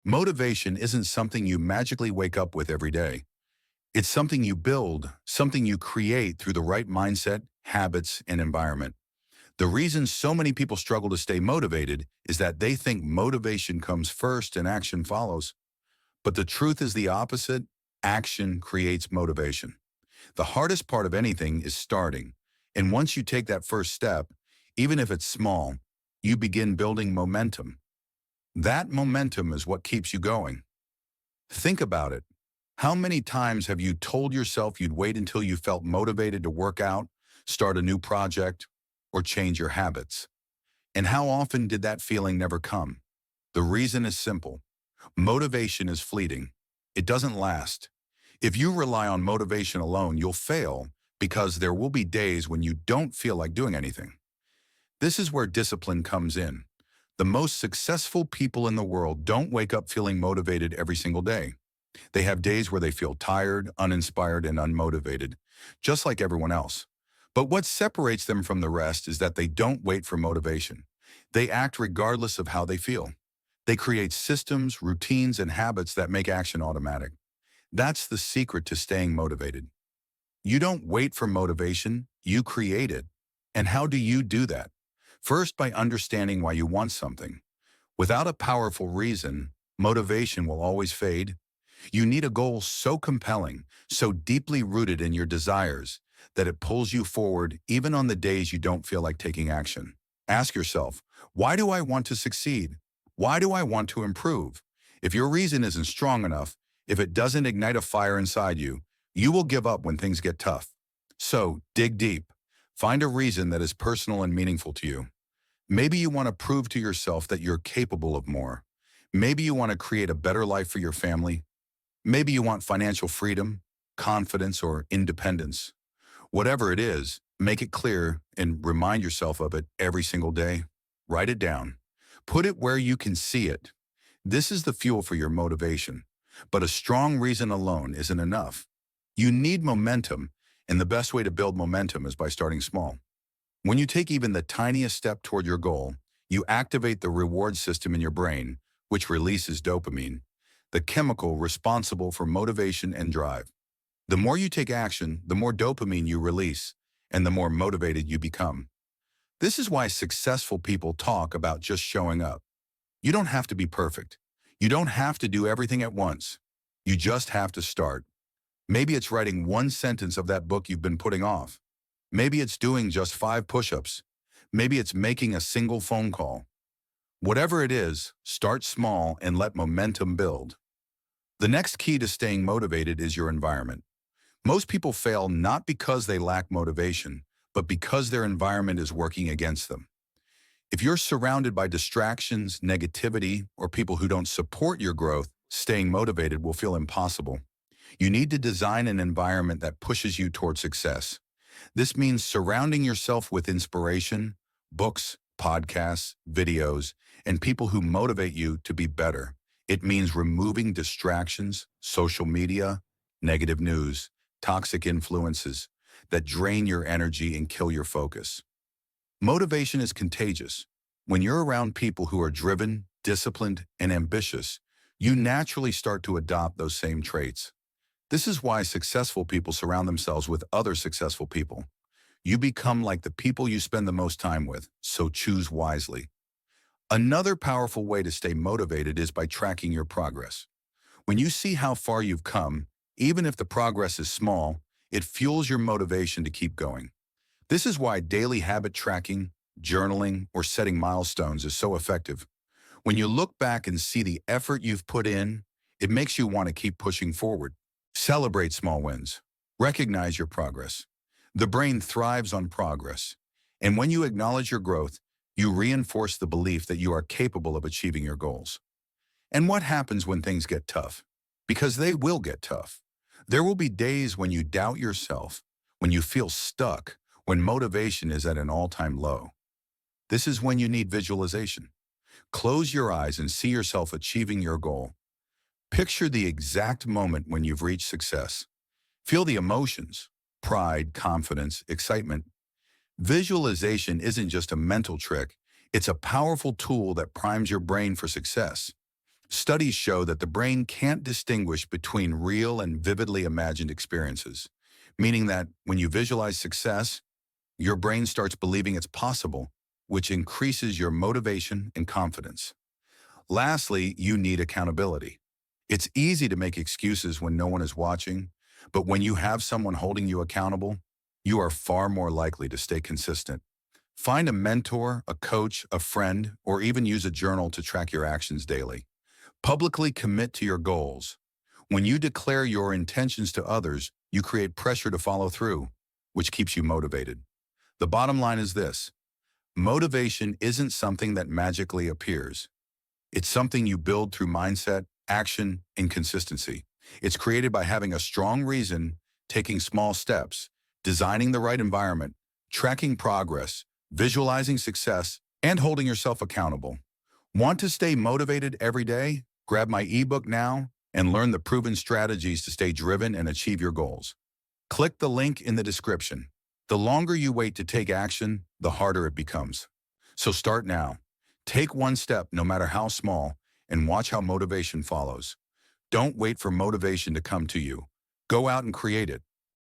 Motivation isn't something you magically wake up with every day. It's something you build, something you create through the right mindset, habits, and environment. The reason so many people struggle to stay motivated is that they think motivation comes first and action follows. But the truth is the opposite. Action creates motivation. The hardest part of anything is starting. And once you take that first step, even if it's small, you begin building momentum. That momentum is what keeps you going. Think about it. How many times have you told yourself you'd wait until you felt motivated to work out, start a new project, or change your habits? And how often did that feeling never come? The reason is simple. Motivation is fleeting. It doesn't last. If you rely on motivation alone, you'll fail because there will be days when you don't feel like doing anything. This is where discipline comes in. The most successful people in the world don't wake up feeling motivated every single day. They have days where they feel tired, uninspired, and unmotivated, just like everyone else. But what separates them from the rest is that they don't wait for motivation. They act regardless of how they feel. They create systems, routines, and habits that make action automatic. That's the secret to staying motivated. You don't wait for motivation, you create it. And how do you do that? First, by understanding why you want something. Without a powerful reason, motivation will always fade. You need a goal so compelling, so deeply rooted in your desires, that it pulls you forward even on the days you don't feel like taking action. Ask yourself, why do I want to succeed? Why do I want to improve? If your reason isn't strong enough, if it doesn't ignite a fire inside you, you will give up when things get tough. So, dig deep. Find a reason that is personal and meaningful to you. Maybe you want to prove to yourself that you're capable of more. Maybe you want to create a better life for your family. Maybe you want financial freedom, confidence, or independence. Whatever it is, make it clear and remind yourself of it every single day. Write it down. Put it where you can see it. This is the fuel for your motivation. But a strong reason alone isn't enough. You need momentum, and the best way to build momentum is by starting small. When you take even the tiniest step toward your goal, you activate the reward system in your brain, which releases dopamine, the chemical responsible for motivation and drive. The more you take action, the more dopamine you release, and the more motivated you become. This is why successful people talk about just showing up. You don't have to be perfect. You don't have to do everything at once. You just have to start. Maybe it's writing one sentence of that book you've been putting off. Maybe it's doing just 5 push-ups. Maybe it's making a single phone call. Whatever it is, start small and let momentum build. The next key to staying motivated is your environment. Most people fail not because they lack motivation, but because their environment is working against them. If you're surrounded by distractions, negativity, or people who don't support your growth, staying motivated will feel impossible. You need to design an environment that pushes you toward success. This means surrounding yourself with inspiration, books, podcasts, videos, and people who motivate you to be better. It means removing distractions, social media, negative news, toxic influences that drain your energy and kill your focus. Motivation is contagious. When you're around people who are driven, disciplined, and ambitious, you naturally start to adopt those same traits. This is why successful people surround themselves with other successful people. You become like the people you spend the most time with, so choose wisely. Another powerful way to stay motivated is by tracking your progress. When you see how far you've come, even if the progress is small, it fuels your motivation to keep going. This is why daily habit tracking, journaling, or setting milestones is so effective. When you look back and see the effort you've put in, it makes you want to keep pushing forward. Celebrate small wins. Recognize your progress. The brain thrives on progress. And when you acknowledge your growth, you reinforce the belief that you are capable of achieving your goals. And what happens when things get tough? Because they will get tough. There will be days when you doubt yourself, when you feel stuck, when motivation is at an all-time low. This is when you need visualization. Close your eyes and see yourself achieving your goal. Picture the exact moment when you've reached success. Feel the emotions, pride, confidence, excitement. Visualization isn't just a mental trick, it's a powerful tool that primes your brain for success. Studies show that the brain can't distinguish between real and vividly imagined experiences, meaning that when you visualize success, your brain starts believing it's possible, which increases your motivation and confidence. Lastly, you need accountability. It's easy to make excuses when no one is watching, but when you have someone holding you accountable, you are far more likely to stay consistent. Find a mentor, a coach, a friend, or even use a journal to track your actions daily. Publicly commit to your goals. When you declare your intentions to others, you create pressure to follow through, which keeps you motivated. The bottom line is this: motivation isn't something that magically appears. It's something you build through mindset, action, and consistency. It's created by having a strong reason, taking small steps, designing the right environment, tracking progress, visualizing success, and holding yourself accountable. Want to stay motivated every day? Grab my ebook now and learn the proven strategies to stay driven and achieve your goals. Click the link in the description. The longer you wait to take action, the harder it becomes. So start now. Take one step, no matter how small, and watch how motivation follows. Don't wait for motivation to come to you. Go out and create it.